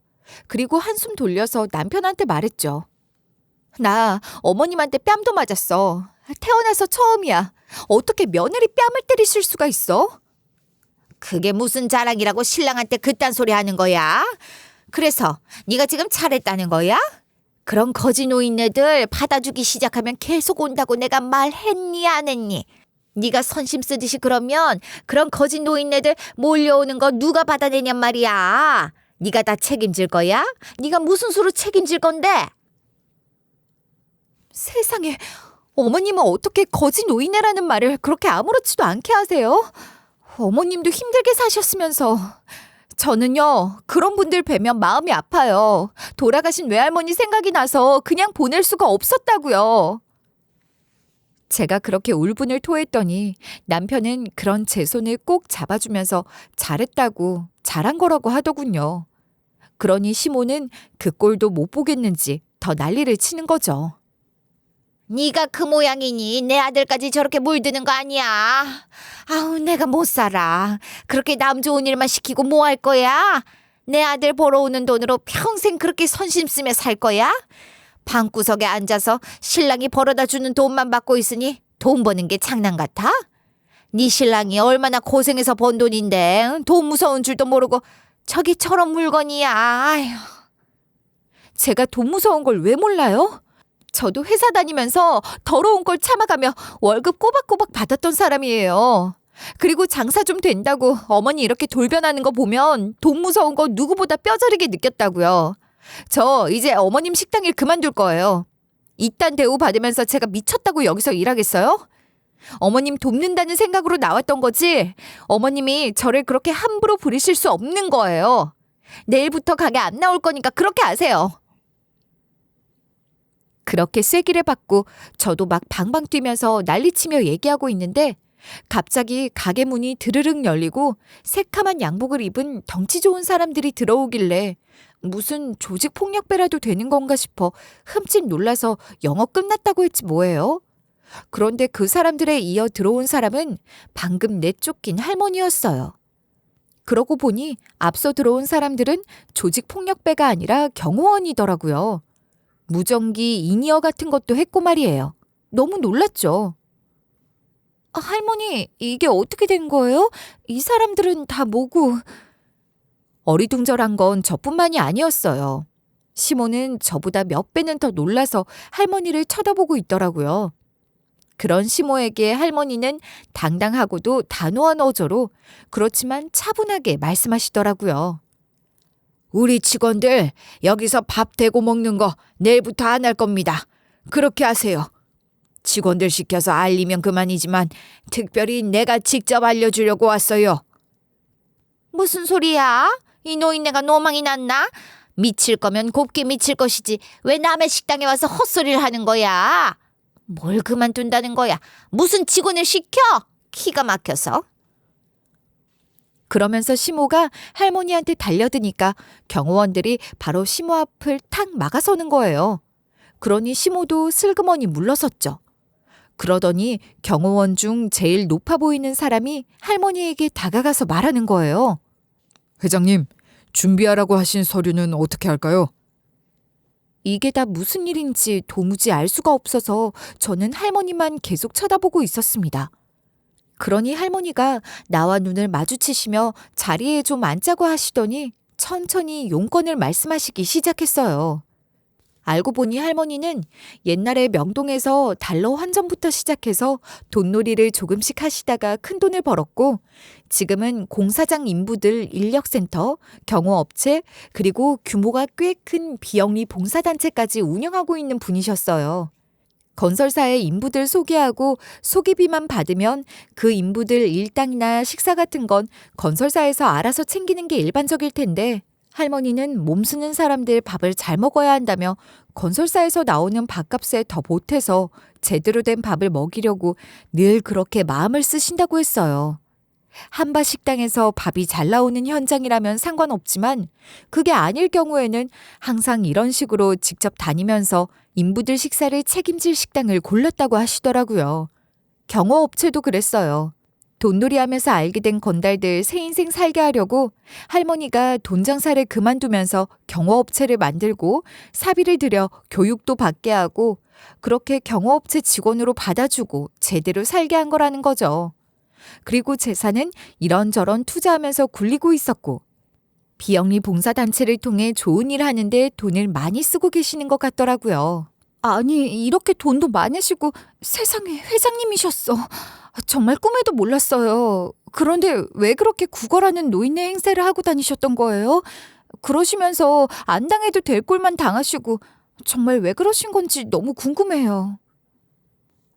그리고 한숨 돌려서 남편한테 말했죠. 나 어머님한테 뺨도 맞았어. 태어나서 처음이야. 어떻게 며느리 뺨을 때리실 수가 있어? 그게 무슨 자랑이라고 신랑한테 그딴 소리 하는 거야? 그래서 네가 지금 잘했다는 거야? 그런 거지 노인네들 받아주기 시작하면 계속 온다고 내가 말했니 안 했니? 네가 선심 쓰듯이 그러면 그런 거지 노인네들 몰려오는 거 누가 받아내냔 말이야. 네가 다 책임질 거야? 네가 무슨 수로 책임질 건데? 세상에, 어머님은 어떻게 거지 노인네라는 말을 그렇게 아무렇지도 않게 하세요? 어머님도 힘들게 사셨으면서 저는요, 그런 분들 뵈면 마음이 아파요. 돌아가신 외할머니 생각이 나서 그냥 보낼 수가 없었다고요. 제가 그렇게 울분을 토했더니 남편은 그런 제 손을 꼭 잡아주면서 잘했다고, 잘한 거라고 하더군요. 그러니 시모는 그 꼴도 못 보겠는지 더 난리를 치는 거죠. 네가 그 모양이니 내 아들까지 저렇게 물드는 거 아니야. 아우 내가 못 살아. 그렇게 남 좋은 일만 시키고 뭐 할 거야? 내 아들 보러 오는 돈으로 평생 그렇게 선심 쓰며 살 거야? 방구석에 앉아서 신랑이 벌어다 주는 돈만 받고 있으니 돈 버는 게 장난 같아? 네 신랑이 얼마나 고생해서 번 돈인데 돈 무서운 줄도 모르고 저기 저런 물건이야. 아휴. 제가 돈 무서운 걸 왜 몰라요? 저도 회사 다니면서 더러운 걸 참아가며 월급 꼬박꼬박 받았던 사람이에요. 그리고 장사 좀 된다고 어머니 이렇게 돌변하는 거 보면 돈 무서운 거 누구보다 뼈저리게 느꼈다고요. 저 이제 어머님 식당 일 그만둘 거예요. 이딴 대우 받으면서 제가 미쳤다고 여기서 일하겠어요? 어머님 돕는다는 생각으로 나왔던 거지 어머님이 저를 그렇게 함부로 부리실 수 없는 거예요. 내일부터 가게 안 나올 거니까 그렇게 아세요. 그렇게 쐐기를 받고 저도 막 방방 뛰면서 난리치며 얘기하고 있는데 갑자기 가게 문이 드르륵 열리고 새카만 양복을 입은 덩치 좋은 사람들이 들어오길래 무슨 조직폭력배라도 되는 건가 싶어 흠칫 놀라서 영업 끝났다고 했지 뭐예요. 그런데 그 사람들에 이어 들어온 사람은 방금 내쫓긴 할머니였어요. 그러고 보니 앞서 들어온 사람들은 조직폭력배가 아니라 경호원이더라고요. 무전기 인이어 같은 것도 했고 말이에요. 너무 놀랐죠. 할머니, 이게 어떻게 된 거예요? 이 사람들은 다 뭐고? 어리둥절한 건 저뿐만이 아니었어요. 시모는 저보다 몇 배는 더 놀라서 할머니를 쳐다보고 있더라고요. 그런 시모에게 할머니는 당당하고도 단호한 어조로 그렇지만 차분하게 말씀하시더라고요. 우리 직원들 여기서 밥 대고 먹는 거 내일부터 안 할 겁니다. 그렇게 하세요. 직원들 시켜서 알리면 그만이지만 특별히 내가 직접 알려주려고 왔어요. 무슨 소리야? 이 노인네가 노망이 났나? 미칠 거면 곱게 미칠 것이지 왜 남의 식당에 와서 헛소리를 하는 거야? 뭘 그만둔다는 거야? 무슨 직원을 시켜? 기가 막혀서. 그러면서 시모가 할머니한테 달려드니까 경호원들이 바로 시모 앞을 탁 막아서는 거예요. 그러니 시모도 슬그머니 물러섰죠. 그러더니 경호원 중 제일 높아 보이는 사람이 할머니에게 다가가서 말하는 거예요. 회장님, 준비하라고 하신 서류는 어떻게 할까요? 이게 다 무슨 일인지 도무지 알 수가 없어서 저는 할머니만 계속 쳐다보고 있었습니다. 그러니 할머니가 나와 눈을 마주치시며 자리에 좀 앉자고 하시더니 천천히 용건을 말씀하시기 시작했어요. 알고 보니 할머니는 옛날에 명동에서 달러 환전부터 시작해서 돈놀이를 조금씩 하시다가 큰돈을 벌었고 지금은 공사장 인부들 인력센터, 경호업체 그리고 규모가 꽤 큰 비영리 봉사단체까지 운영하고 있는 분이셨어요. 건설사의 인부들 소개하고 소개비만 받으면 그 인부들 일당이나 식사 같은 건 건설사에서 알아서 챙기는 게 일반적일 텐데 할머니는 몸 쓰는 사람들 밥을 잘 먹어야 한다며 건설사에서 나오는 밥값에 더 보태서 제대로 된 밥을 먹이려고 늘 그렇게 마음을 쓰신다고 했어요. 한바 식당에서 밥이 잘 나오는 현장이라면 상관없지만 그게 아닐 경우에는 항상 이런 식으로 직접 다니면서 인부들 식사를 책임질 식당을 골랐다고 하시더라고요. 경호업체도 그랬어요. 돈놀이하면서 알게 된 건달들 새 인생 살게 하려고 할머니가 돈 장사를 그만두면서 경호업체를 만들고 사비를 들여 교육도 받게 하고 그렇게 경호업체 직원으로 받아주고 제대로 살게 한 거라는 거죠. 그리고 재산은 이런저런 투자하면서 굴리고 있었고 비영리 봉사단체를 통해 좋은 일 하는데 돈을 많이 쓰고 계시는 것 같더라고요. 아니, 이렇게 돈도 많으시고 세상에 회장님이셨어. 정말 꿈에도 몰랐어요. 그런데 왜 그렇게 구걸하는 노인네 행세를 하고 다니셨던 거예요? 그러시면서 안 당해도 될 꼴만 당하시고 정말 왜 그러신 건지 너무 궁금해요.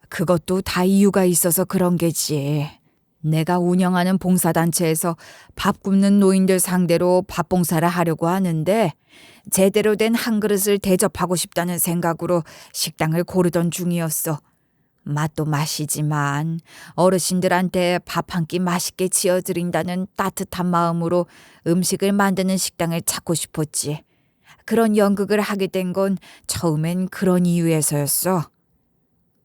그것도 다 이유가 있어서 그런 게지. 내가 운영하는 봉사단체에서 밥 굶는 노인들 상대로 밥 봉사를 하려고 하는데 제대로 된 한 그릇을 대접하고 싶다는 생각으로 식당을 고르던 중이었어. 맛도 맛이지만 어르신들한테 밥 한 끼 맛있게 지어드린다는 따뜻한 마음으로 음식을 만드는 식당을 찾고 싶었지. 그런 연극을 하게 된 건 처음엔 그런 이유에서였어.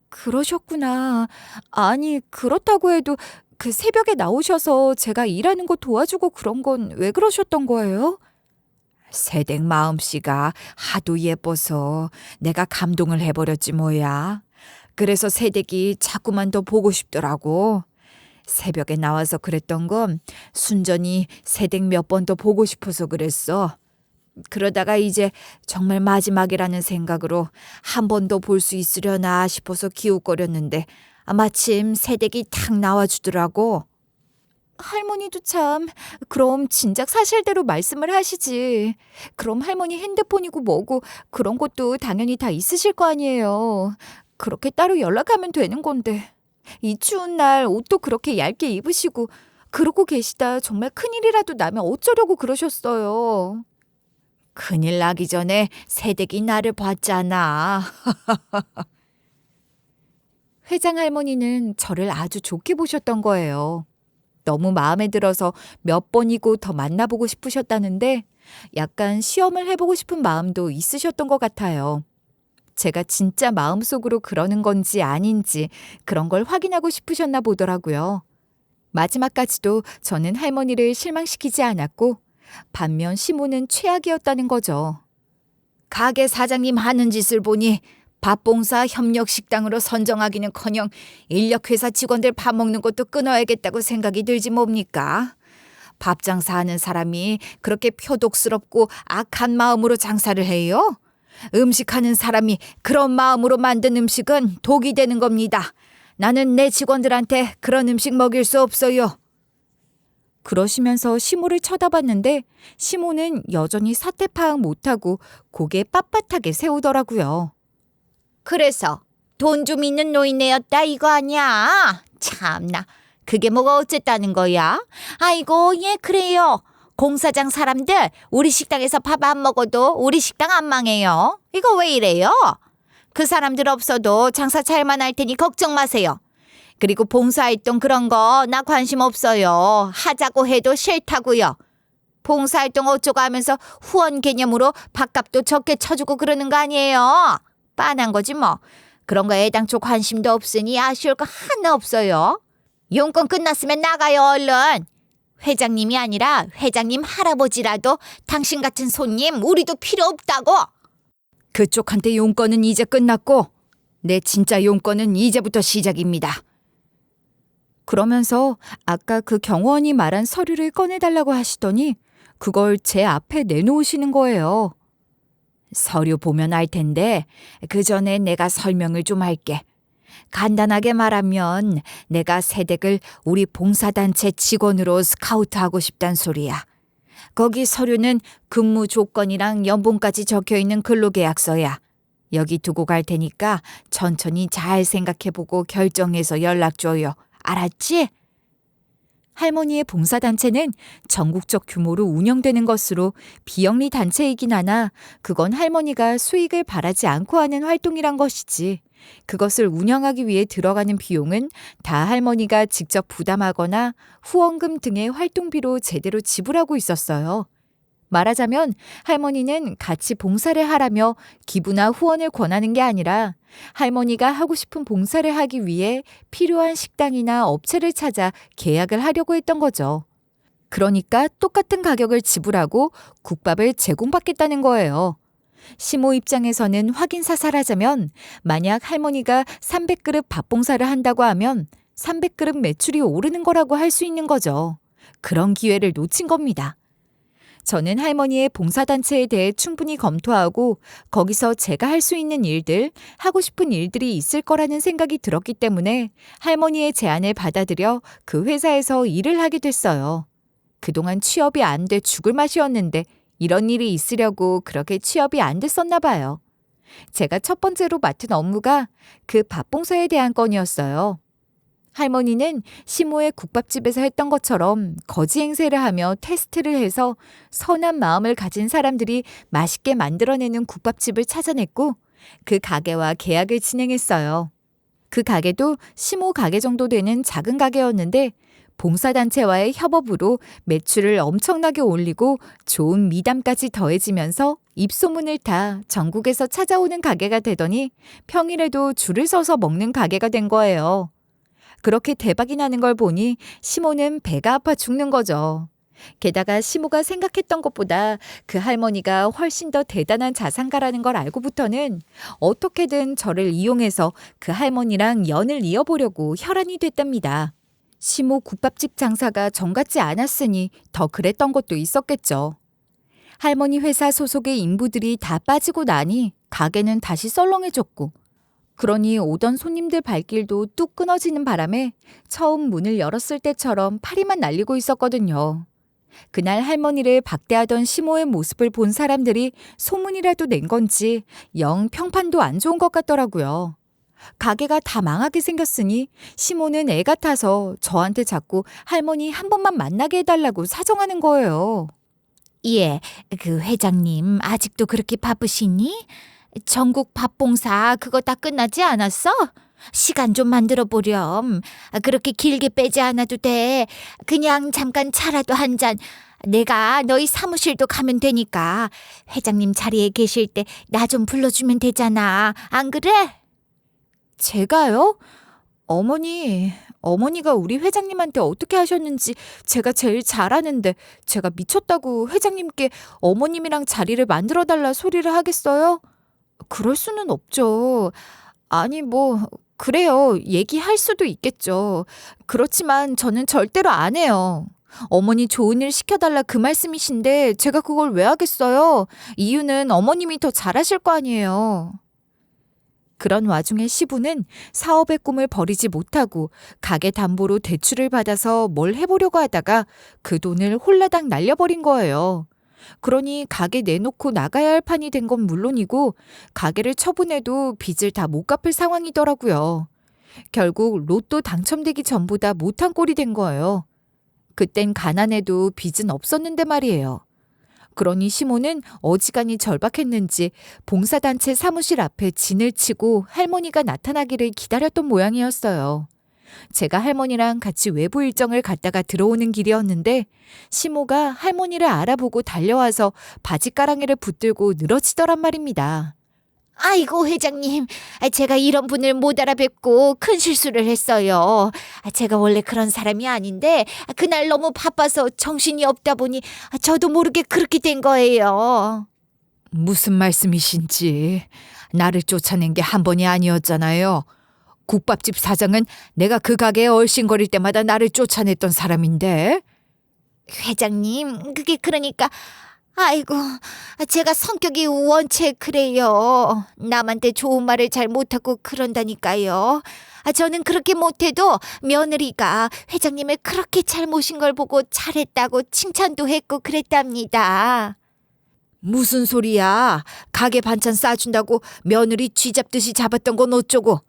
그러셨구나. 아니, 그렇다고 해도 그 새벽에 나오셔서 제가 일하는 거 도와주고 그런 건 왜 그러셨던 거예요? 새댁 마음씨가 하도 예뻐서 내가 감동을 해버렸지 뭐야. 그래서 새댁이 자꾸만 더 보고 싶더라고. 새벽에 나와서 그랬던 건 순전히 새댁 몇 번 더 보고 싶어서 그랬어. 그러다가 이제 정말 마지막이라는 생각으로 한 번 더 볼 수 있으려나 싶어서 기웃거렸는데 마침 새댁이 탁 나와주더라고. 할머니도 참, 그럼 진작 사실대로 말씀을 하시지. 그럼 할머니 핸드폰이고 뭐고 그런 것도 당연히 다 있으실 거 아니에요. 그렇게 따로 연락하면 되는 건데. 이 추운 날 옷도 그렇게 얇게 입으시고 그러고 계시다 정말 큰일이라도 나면 어쩌려고 그러셨어요. 큰일 나기 전에 새댁이 나를 봤잖아. 회장 할머니는 저를 아주 좋게 보셨던 거예요. 너무 마음에 들어서 몇 번이고 더 만나보고 싶으셨다는데 약간 시험을 해보고 싶은 마음도 있으셨던 것 같아요. 제가 진짜 마음속으로 그러는 건지 아닌지 그런 걸 확인하고 싶으셨나 보더라고요. 마지막까지도 저는 할머니를 실망시키지 않았고 반면 시모는 최악이었다는 거죠. 가게 사장님 하는 짓을 보니 밥봉사 협력식당으로 선정하기는커녕 인력회사 직원들 밥 먹는 것도 끊어야겠다고 생각이 들지 뭡니까? 밥 장사하는 사람이 그렇게 표독스럽고 악한 마음으로 장사를 해요? 음식하는 사람이 그런 마음으로 만든 음식은 독이 되는 겁니다. 나는 내 직원들한테 그런 음식 먹일 수 없어요. 그러시면서 시모를 쳐다봤는데 시모는 여전히 사태 파악 못하고 고개 빳빳하게 세우더라고요. 그래서 돈 좀 있는 노인네였다 이거 아니야? 참나, 그게 뭐가 어쨌다는 거야? 아이고, 예, 그래요. 공사장 사람들 우리 식당에서 밥 안 먹어도 우리 식당 안 망해요. 이거 왜 이래요? 그 사람들 없어도 장사 잘만 할 테니 걱정 마세요. 그리고 봉사활동 그런 거 나 관심 없어요. 하자고 해도 싫다고요. 봉사활동 어쩌고 하면서 후원 개념으로 밥값도 적게 쳐주고 그러는 거 아니에요? 빤한 거지 뭐. 그런 거 애당초 관심도 없으니 아쉬울 거 하나 없어요. 용건 끝났으면 나가요 얼른. 회장님이 아니라 회장님 할아버지라도 당신 같은 손님 우리도 필요 없다고. 그쪽한테 용건은 이제 끝났고 내 진짜 용건은 이제부터 시작입니다. 그러면서 아까 그 경호원이 말한 서류를 꺼내달라고 하시더니 그걸 제 앞에 내놓으시는 거예요. 서류 보면 알 텐데 그 전에 내가 설명을 좀 할게. 간단하게 말하면 내가 새댁을 우리 봉사단체 직원으로 스카우트하고 싶단 소리야. 거기 서류는 근무 조건이랑 연봉까지 적혀있는 근로계약서야. 여기 두고 갈 테니까 천천히 잘 생각해보고 결정해서 연락줘요. 알았지? 할머니의 봉사단체는 전국적 규모로 운영되는 것으로 비영리 단체이긴 하나 그건 할머니가 수익을 바라지 않고 하는 활동이란 것이지. 그것을 운영하기 위해 들어가는 비용은 다 할머니가 직접 부담하거나 후원금 등의 활동비로 제대로 지불하고 있었어요. 말하자면 할머니는 같이 봉사를 하라며 기부나 후원을 권하는 게 아니라 할머니가 하고 싶은 봉사를 하기 위해 필요한 식당이나 업체를 찾아 계약을 하려고 했던 거죠. 그러니까 똑같은 가격을 지불하고 국밥을 제공받겠다는 거예요. 시모 입장에서는 확인사살하자면 만약 할머니가 300그릇 밥 봉사를 한다고 하면 300그릇 매출이 오르는 거라고 할 수 있는 거죠. 그런 기회를 놓친 겁니다. 저는 할머니의 봉사단체에 대해 충분히 검토하고 거기서 제가 할 수 있는 일들, 하고 싶은 일들이 있을 거라는 생각이 들었기 때문에 할머니의 제안을 받아들여 그 회사에서 일을 하게 됐어요. 그동안 취업이 안 돼 죽을 맛이었는데 이런 일이 있으려고 그렇게 취업이 안 됐었나 봐요. 제가 첫 번째로 맡은 업무가 그 밥봉사에 대한 건이었어요. 할머니는 시모의 국밥집에서 했던 것처럼 거지 행세를 하며 테스트를 해서 선한 마음을 가진 사람들이 맛있게 만들어내는 국밥집을 찾아냈고 그 가게와 계약을 진행했어요. 그 가게도 시모 가게 정도 되는 작은 가게였는데 봉사단체와의 협업으로 매출을 엄청나게 올리고 좋은 미담까지 더해지면서 입소문을 타 전국에서 찾아오는 가게가 되더니 평일에도 줄을 서서 먹는 가게가 된 거예요. 그렇게 대박이 나는 걸 보니 시모는 배가 아파 죽는 거죠. 게다가 시모가 생각했던 것보다 그 할머니가 훨씬 더 대단한 자산가라는 걸 알고부터는 어떻게든 저를 이용해서 그 할머니랑 연을 이어보려고 혈안이 됐답니다. 시모 국밥집 장사가 정 같지 않았으니 더 그랬던 것도 있었겠죠. 할머니 회사 소속의 인부들이 다 빠지고 나니 가게는 다시 썰렁해졌고 그러니 오던 손님들 발길도 뚝 끊어지는 바람에 처음 문을 열었을 때처럼 파리만 날리고 있었거든요. 그날 할머니를 박대하던 시모의 모습을 본 사람들이 소문이라도 낸 건지 영 평판도 안 좋은 것 같더라고요. 가게가 다 망하게 생겼으니 시모는 애 같아서 저한테 자꾸 할머니 한 번만 만나게 해달라고 사정하는 거예요. 예, 그 회장님 아직도 그렇게 바쁘시니? 전국 밥봉사 그거 다 끝나지 않았어? 시간 좀 만들어 보렴. 그렇게 길게 빼지 않아도 돼. 그냥 잠깐 차라도 한 잔. 내가 너희 사무실도 가면 되니까 회장님 자리에 계실 때 나 좀 불러주면 되잖아. 안 그래? 제가요? 어머니가 우리 회장님한테 어떻게 하셨는지 제가 제일 잘 아는데 제가 미쳤다고 회장님께 어머님이랑 자리를 만들어달라 소리를 하겠어요? 그럴 수는 없죠. 아니, 그래요. 얘기할 수도 있겠죠. 그렇지만 저는 절대로 안 해요. 어머니 좋은 일 시켜달라 그 말씀이신데 제가 그걸 왜 하겠어요? 이유는 어머님이 더 잘하실 거 아니에요. 그런 와중에 시부는 사업의 꿈을 버리지 못하고 가게 담보로 대출을 받아서 뭘 해보려고 하다가 그 돈을 홀라당 날려버린 거예요. 그러니 가게 내놓고 나가야 할 판이 된 건 물론이고 가게를 처분해도 빚을 다 못 갚을 상황이더라고요. 결국 로또 당첨되기 전보다 못한 꼴이 된 거예요. 그땐 가난해도 빚은 없었는데 말이에요. 그러니 시모는 어지간히 절박했는지 봉사단체 사무실 앞에 진을 치고 할머니가 나타나기를 기다렸던 모양이었어요. 제가 할머니랑 같이 외부 일정을 갔다가 들어오는 길이었는데 시모가 할머니를 알아보고 달려와서 바지가랑이를 붙들고 늘어지더란 말입니다. 아이고 회장님, 제가 이런 분을 못 알아뵙고 큰 실수를 했어요. 제가 원래 그런 사람이 아닌데 그날 너무 바빠서 정신이 없다 보니 저도 모르게 그렇게 된 거예요. 무슨 말씀이신지. 나를 쫓아낸 게 한 번이 아니었잖아요. 국밥집 사장은 내가 그 가게에 얼씬거릴 때마다 나를 쫓아냈던 사람인데. 회장님, 그게 그러니까 아이고, 제가 성격이 원체 그래요. 남한테 좋은 말을 잘 못하고 그런다니까요. 저는 그렇게 못해도 며느리가 회장님을 그렇게 잘 모신 걸 보고 잘했다고 칭찬도 했고 그랬답니다. 무슨 소리야. 가게 반찬 싸준다고 며느리 쥐잡듯이 잡았던 건 어쩌고.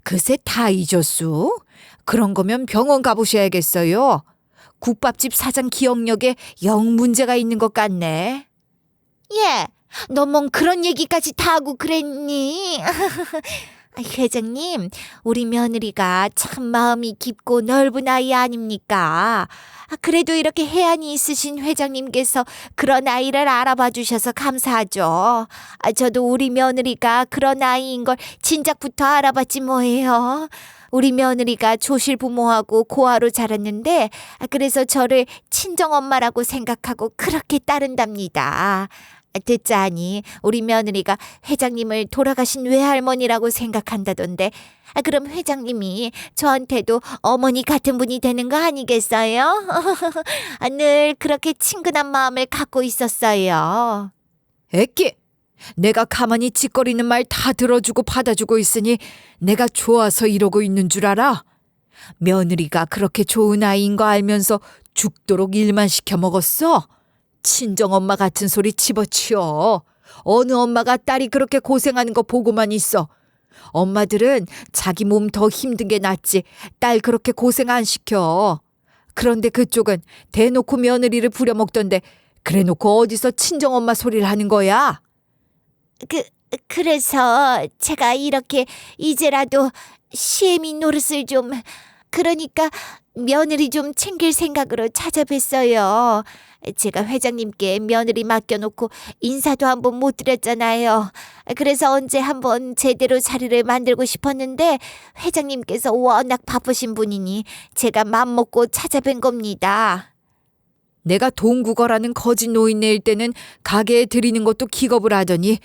그새 다 잊었수? 그런 거면 병원 가보셔야겠어요. 국밥집 사장 기억력에 영 문제가 있는 것 같네. 예, 너 뭔 그런 얘기까지 다 하고 그랬니? 회장님, 우리 며느리가 참 마음이 깊고 넓은 아이 아닙니까? 그래도 이렇게 해안이 있으신 회장님께서 그런 아이를 알아봐 주셔서 감사하죠. 저도 우리 며느리가 그런 아이인 걸 진작부터 알아봤지 뭐예요. 우리 며느리가 조실부모하고 고아로 자랐는데 그래서 저를 친정엄마라고 생각하고 그렇게 따른답니다. 듣자하니 우리 며느리가 회장님을 돌아가신 외할머니라고 생각한다던데 그럼 회장님이 저한테도 어머니 같은 분이 되는 거 아니겠어요? 늘 그렇게 친근한 마음을 갖고 있었어요. 애끼, 내가 가만히 짓거리는 말 다 들어주고 받아주고 있으니 내가 좋아서 이러고 있는 줄 알아? 며느리가 그렇게 좋은 아이인 거 알면서 죽도록 일만 시켜 먹었어? 친정엄마 같은 소리 집어치워. 어느 엄마가 딸이 그렇게 고생하는 거 보고만 있어. 엄마들은 자기 몸 더 힘든 게 낫지 딸 그렇게 고생 안 시켜. 그런데 그쪽은 대놓고 며느리를 부려먹던데 그래놓고 어디서 친정엄마 소리를 하는 거야? 그래서 제가 이렇게 이제라도 시애미 노릇을 좀, 그러니까 며느리 좀 챙길 생각으로 찾아뵀어요. 제가 회장님께 며느리 맡겨놓고 인사도 한번 못 드렸잖아요. 그래서 언제 한번 제대로 자리를 만들고 싶었는데 회장님께서 워낙 바쁘신 분이니 제가 맘먹고 찾아뵌 겁니다. 내가 동국어라는 거짓 노인네일 때는 가게에 들이는 것도 기겁을 하더니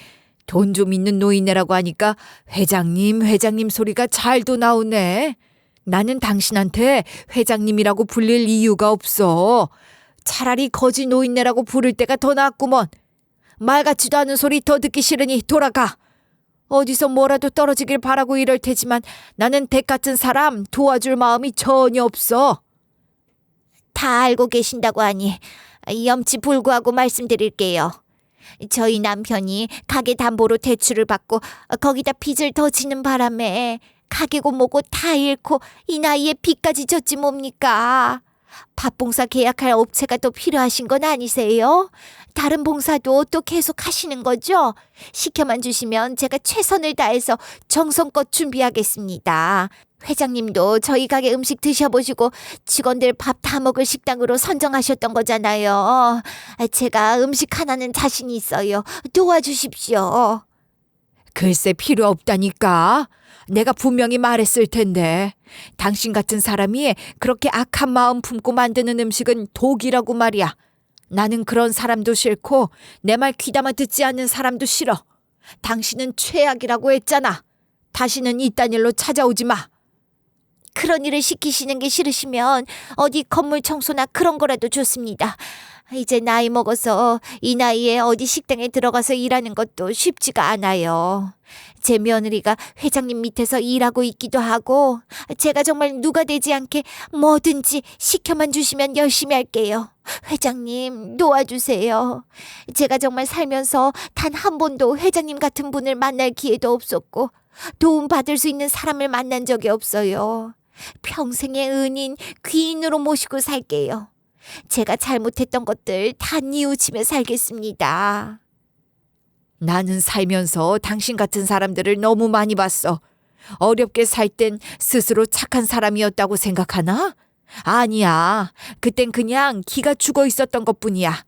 돈 좀 있는 노인네라고 하니까 회장님 소리가 잘도 나오네. 나는 당신한테 회장님이라고 불릴 이유가 없어. 차라리 거짓 노인네라고 부를 때가 더 낫구먼. 말 같지도 않은 소리 더 듣기 싫으니 돌아가. 어디서 뭐라도 떨어지길 바라고 이럴 테지만 나는 댁 같은 사람 도와줄 마음이 전혀 없어. 다 알고 계신다고 하니 염치불구하고 말씀드릴게요. 저희 남편이 가게 담보로 대출을 받고 거기다 빚을 더 지는 바람에 가게고 뭐고 다 잃고 이 나이에 빚까지 졌지 뭡니까? 밥 봉사 계약할 업체가 또 필요하신 건 아니세요? 다른 봉사도 또 계속 하시는 거죠? 시켜만 주시면 제가 최선을 다해서 정성껏 준비하겠습니다. 회장님도 저희 가게 음식 드셔보시고 직원들 밥 다 먹을 식당으로 선정하셨던 거잖아요. 제가 음식 하나는 자신 있어요. 도와주십시오. 글쎄 필요 없다니까. 내가 분명히 말했을 텐데. 당신 같은 사람이 그렇게 악한 마음 품고 만드는 음식은 독이라고 말이야. 나는 그런 사람도 싫고 내 말 귀담아 듣지 않는 사람도 싫어. 당신은 최악이라고 했잖아. 다시는 이딴 일로 찾아오지 마. 그런 일을 시키시는 게 싫으시면 어디 건물 청소나 그런 거라도 좋습니다. 이제 나이 먹어서 이 나이에 어디 식당에 들어가서 일하는 것도 쉽지가 않아요. 제 며느리가 회장님 밑에서 일하고 있기도 하고 제가 정말 누가 되지 않게 뭐든지 시켜만 주시면 열심히 할게요. 회장님 도와주세요. 제가 정말 살면서 단 한 번도 회장님 같은 분을 만날 기회도 없었고 도움 받을 수 있는 사람을 만난 적이 없어요. 평생의 은인, 귀인으로 모시고 살게요. 제가 잘못했던 것들 다 뉘우치며 살겠습니다. 나는 살면서 당신 같은 사람들을 너무 많이 봤어. 어렵게 살 땐 스스로 착한 사람이었다고 생각하나? 아니야. 그땐 그냥 기가 죽어 있었던 것뿐이야.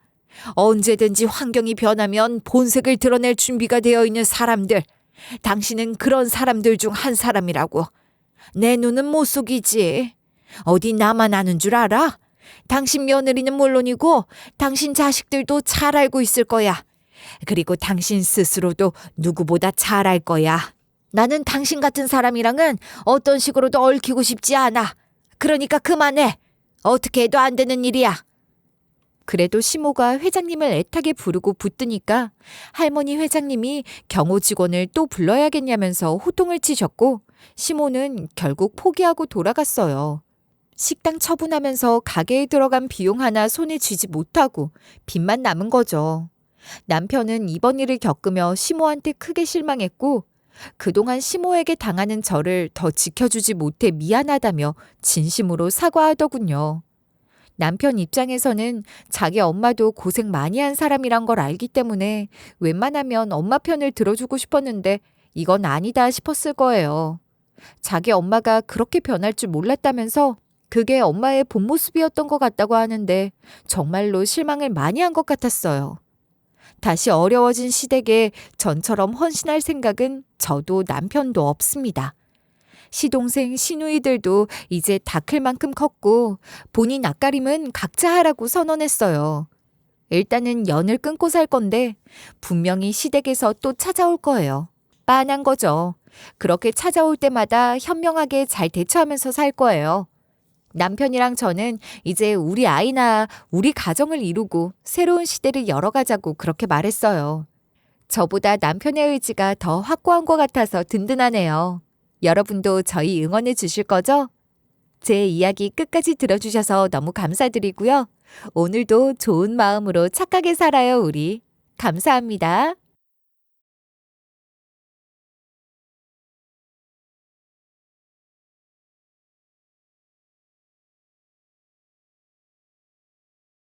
언제든지 환경이 변하면 본색을 드러낼 준비가 되어 있는 사람들. 당신은 그런 사람들 중 한 사람이라고. 내 눈은 못 속이지. 어디 나만 아는 줄 알아? 당신 며느리는 물론이고 당신 자식들도 잘 알고 있을 거야. 그리고 당신 스스로도 누구보다 잘 알 거야. 나는 당신 같은 사람이랑은 어떤 식으로도 얽히고 싶지 않아. 그러니까 그만해. 어떻게 해도 안 되는 일이야. 그래도 시모가 회장님을 애타게 부르고 붙드니까 할머니 회장님이 경호 직원을 또 불러야겠냐면서 호통을 치셨고 시모는 결국 포기하고 돌아갔어요. 식당 처분하면서 가게에 들어간 비용 하나 손에 쥐지 못하고 빚만 남은 거죠. 남편은 이번 일을 겪으며 시모한테 크게 실망했고 그동안 시모에게 당하는 저를 더 지켜주지 못해 미안하다며 진심으로 사과하더군요. 남편 입장에서는 자기 엄마도 고생 많이 한 사람이란 걸 알기 때문에 웬만하면 엄마 편을 들어주고 싶었는데 이건 아니다 싶었을 거예요. 자기 엄마가 그렇게 변할 줄 몰랐다면서 그게 엄마의 본 모습이었던 것 같다고 하는데 정말로 실망을 많이 한 것 같았어요. 다시 어려워진 시댁에 전처럼 헌신할 생각은 저도 남편도 없습니다. 시동생, 시누이들도 이제 다 클 만큼 컸고 본인 앞가림은 각자 하라고 선언했어요. 일단은 연을 끊고 살 건데 분명히 시댁에서 또 찾아올 거예요. 빤한 거죠. 그렇게 찾아올 때마다 현명하게 잘 대처하면서 살 거예요. 남편이랑 저는 이제 우리 아이나 우리 가정을 이루고 새로운 시대를 열어가자고 그렇게 말했어요. 저보다 남편의 의지가 더 확고한 것 같아서 든든하네요. 여러분도 저희 응원해 주실 거죠? 제 이야기 끝까지 들어주셔서 너무 감사드리고요. 오늘도 좋은 마음으로 착하게 살아요, 우리. 감사합니다.